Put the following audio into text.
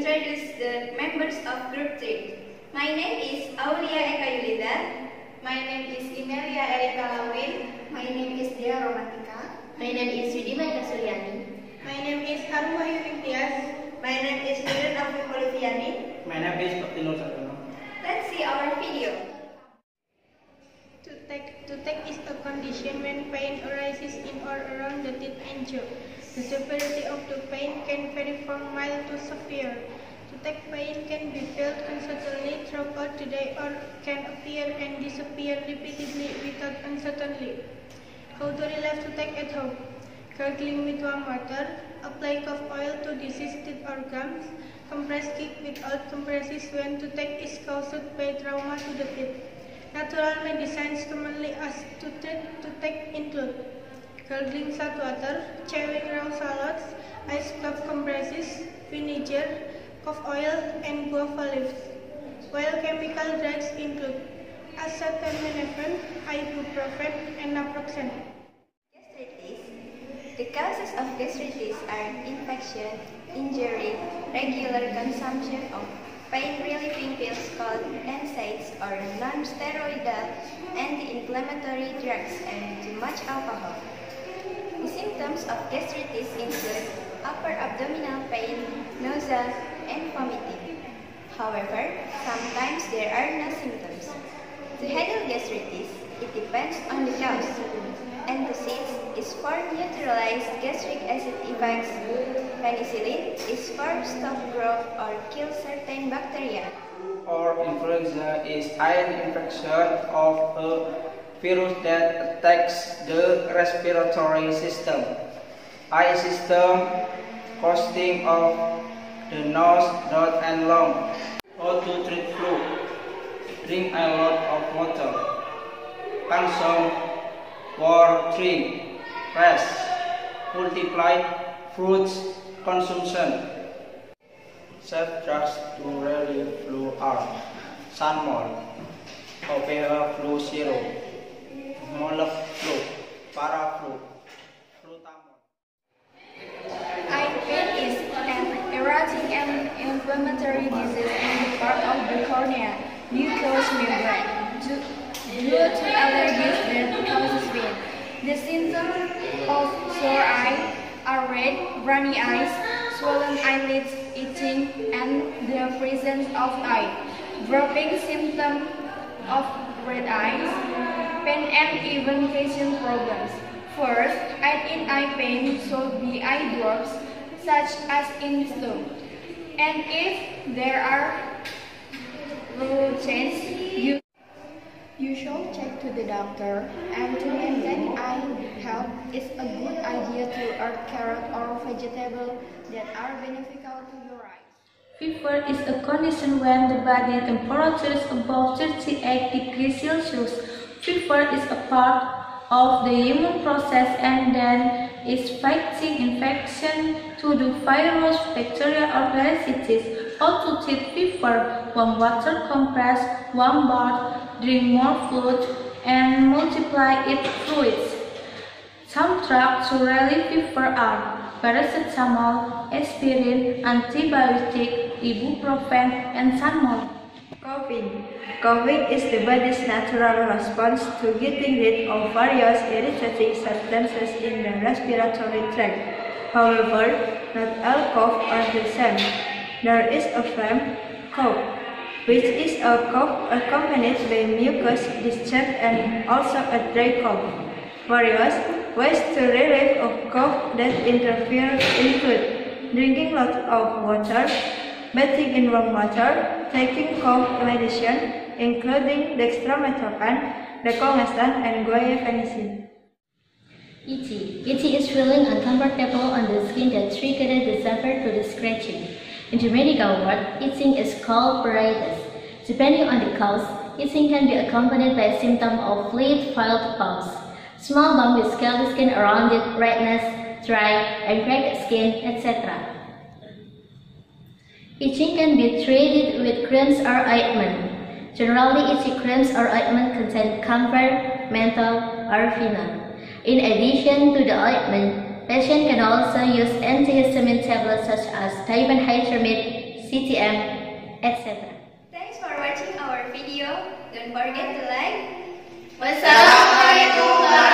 introduce the members of Group 3. My name is Aulia Eka Yulida. My name is Imelia Erika Lawin. My name is Dia Romantika. My name is Ridima Kasuliani. My name is Arwah Yunitias. My name is Niren Afi Poliviani. My name is Patino Sarano. Let's see our video. Toothache is a condition when pain arises in or around the teeth and jaw. The severity of the pain can vary from mild to severe. Toothache pain can be felt uncertainly throughout the day or can appear and disappear repeatedly without uncertainty. How to relieve toothache at home? Gargling with warm water, apply cough oil to diseased teeth or gums, compress kick without compresses when toothache is caused by trauma to the teeth. Natural medicines commonly asked to treat toothache include gargling salt water, chewing raw salads, ice cloth compresses, vinegar, cough oil, and guava leaves. While chemical drugs include acetaminophen, ibuprofen, and naproxen. Gastritis. The causes of gastritis are infection, injury, regular consumption of pain-relieving pills called NSAIDs or non-steroidal anti-inflammatory drugs, and too much alcohol. The symptoms of gastritis include upper abdominal pain, nausea, and vomiting. However, sometimes there are no symptoms. To handle gastritis, it depends on the cause. Antacids is for neutralize gastric acid effects. Penicillin is for stop growth or kill certain bacteria. Or influenza is an infection of a virus that attacks the respiratory system, eye system, consisting of the nose, throat, and lung. How to treat flu? Drink a lot of water. Consume for drink, rest, multiply fruits consumption. Safe drugs to relieve flu are Sanmol, Opera flu serum, Molef flu, Paraflu, Flutamol. Eye pain is an erratic and inflammatory disease in the part of the cornea, mucous membrane, due to allergies that causes pain. The symptoms of sore eye are red, runny eyes, swollen eyelids, itching, and the presence of eye dropping, symptoms of red eyes, pain, and even vision problems. First, eye pain should be eye drops, such as in stone. And if there are changes, you should check to the doctor, and to maintain eye health, it's a good idea to eat carrot or vegetables that are beneficial to your eyes. Fever is a condition when the body temperature is above 38 degrees Celsius. Fever is a part of the immune process and then is fighting infection to the virus, bacteria, or parasites. How to treat fever? Warm water compress, warm bath, drink more fluid, and multiply its fluids. Some drugs to relieve fever are paracetamol, aspirin, antibiotic, ibuprofen, and Sanmol. Coughing is the body's natural response to getting rid of various irritating substances in the respiratory tract. However, not all coughs are the same. There is a phlegm cough, which is a cough accompanied by mucus discharge, and also a dry cough. Various ways to relieve a cough that interfere include drinking lots of water, bathing in warm water, taking cough medicine, including dextromethorphan, dexamethasone, and guaifenesin. Itchy is feeling uncomfortable on the skin that triggered the suffer to the scratching. In the medical word, itching is called pruritus. Depending on the cause, itching can be accompanied by a symptom of fluid-filled bumps, small bump with scaly skin around it, redness, dry and cracked skin, etc. Itching can be treated with creams or ointment. Generally, itchy creams or ointment contain camphor, menthol, or phenol. In addition to the ointment, patients can also use antihistamine tablets such as diphenhydramine, CTM, etc. Thanks for watching our video. Don't forget to like. Wassalamualaikum